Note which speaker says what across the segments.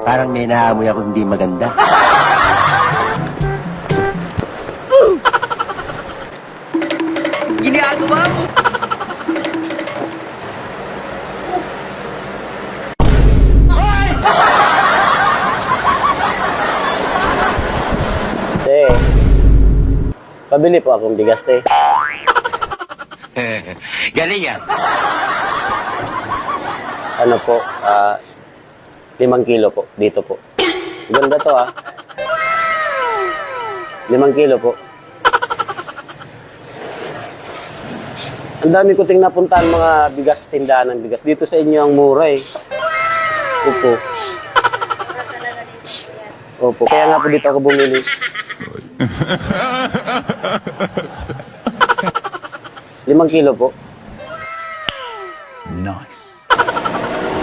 Speaker 1: Parang may naamoy ako hindi maganda. Ginagawa mo!
Speaker 2: Pabili po akong bigas, te.
Speaker 1: Galing yan.
Speaker 2: Ano po, 5 kilo po, dito po. Ganda to, 5 kilo po. Ang dami ko ting napuntahan mga bigas, tindahan ng bigas. Dito sa inyo ang mura eh. Opo. Opo, kaya nga po dito ako bumili. Limang kilo po.
Speaker 3: Nice.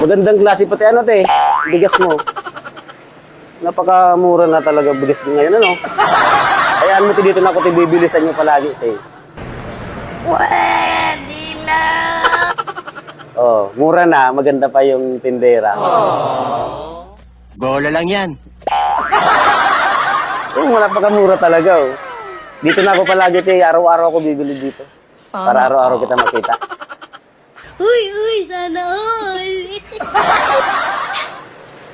Speaker 2: Magandang klase pati ano, te. Bigas mo. Napakamura na talaga bigas din ngayon, ano? Hayaan mo, te, dito na ako bibili sa inyo palagi, te.
Speaker 4: Pwede na.
Speaker 2: Oh, mura na. Maganda pa yung tindera.
Speaker 1: Bola lang yan.
Speaker 2: Oh, napakamura talaga, oh. Dito na ako palagi, te. Araw-araw ako bibili dito. Para araw-araw kita makita.
Speaker 4: Uy, sana all.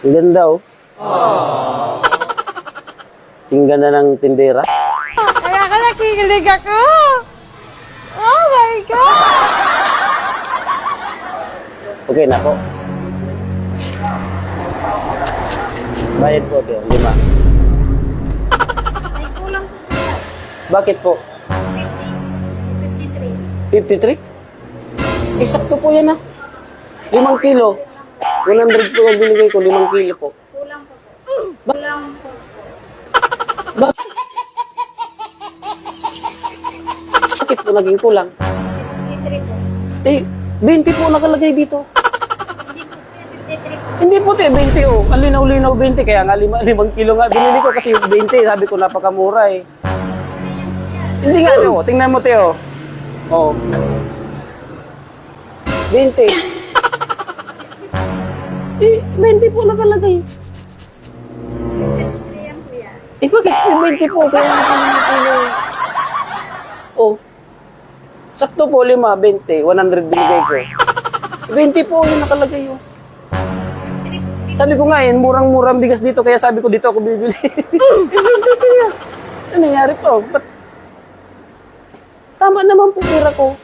Speaker 2: Ang ganda, oh. Ang ganda ng tindera.
Speaker 5: Kaya ka nakikilig ako. Oh my God!
Speaker 2: Okay na po. Bayad po, te. 5.
Speaker 4: Ay, kulang po.
Speaker 2: Bakit po?
Speaker 4: 53.
Speaker 2: 53? Isakto po yan, 5 kilo. 100 po yung binigay ko, 5 kilo po.
Speaker 4: Kulang po po. Kulang po.
Speaker 2: Bakit po naging kulang?
Speaker 4: 53 po.
Speaker 2: Eh, 20 po nakalagay dito.
Speaker 4: Hindi po, 53 po.
Speaker 2: Hindi po, 20 oh. Ang linaw-linaw 20, kaya nga 5 kilo nga. Binili ko kasi yung 20, sabi ko napakamura eh. Hindi nga, oh. Tingnan mo, Teo. Oh. 20. Eh, 20 po nakalagay.
Speaker 4: 53 yan po yan.
Speaker 2: Eh, bakit 20 po? Kaya kilo. Oh. Sakto po, 5, 20. 100 binigay ko. 20 po yung nakalagay yun. Sabi ko nga, murang-murang bigas dito, kaya sabi ko dito ako bibili. 20 po yan. Ano nangyari po? Ba't? Tama naman po pera ko.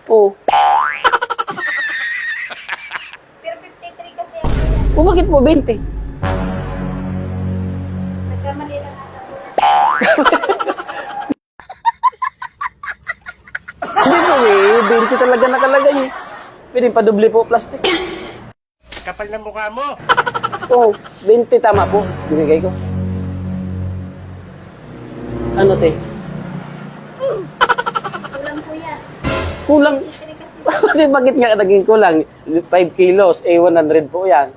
Speaker 2: Oh.
Speaker 4: Pero 53 kasi yan po yan.
Speaker 2: Oh, bakit po 20?
Speaker 4: Nagkamali lang ata po yan.
Speaker 2: Hindi po eh, 20 talaga nakalagay eh. Pwede pa doble po plastic.
Speaker 1: Kapal ng mukha mo.
Speaker 2: Oh, 20 tama po. Binigay ko. Ano, te?
Speaker 4: Kulang po yan.
Speaker 2: Kulang.
Speaker 4: 53 kasi.
Speaker 2: Bakit nga naging kulang? 5 kilos, 100 po yan.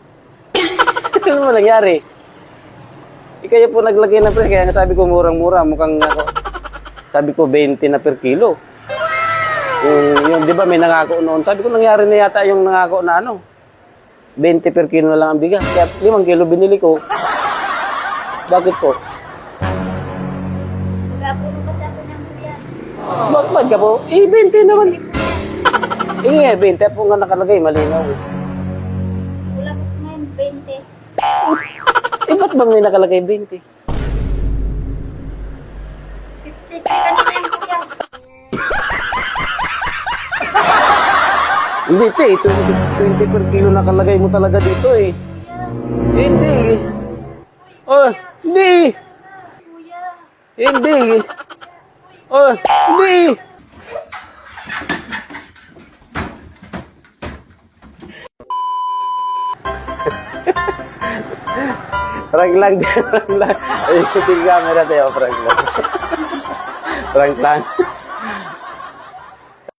Speaker 2: Ano mo nangyari? Kaya po naglagay ng price, kaya nga sabi ko murang-mura, mukhang ako. Sabi ko 20 na per kilo. Yung di ba may nangako noon, sabi ko nangyari na yata yung nangako na 20 per kilo na lang ang bigas. Kaya 5 kilo binili ko. Bakit po?
Speaker 4: Mag-apuno kasi ako ng yan.
Speaker 2: Bakit ka po? 20 naman. 20 po nga nakalagay, malinaw.
Speaker 4: Kulang po ngayon 20.
Speaker 2: Ba't bang may nakalagay 20?
Speaker 4: 53 kanina yan po yan.
Speaker 2: Hindi, te. 20 per kilo nakalagay mo talaga dito eh. Hindi. Oh, hindi.
Speaker 4: Kuya.
Speaker 2: Hindi. Oh, hindi. Prank lang, prank lang. Ay, yung camera tayo, prank lang. Prank lang.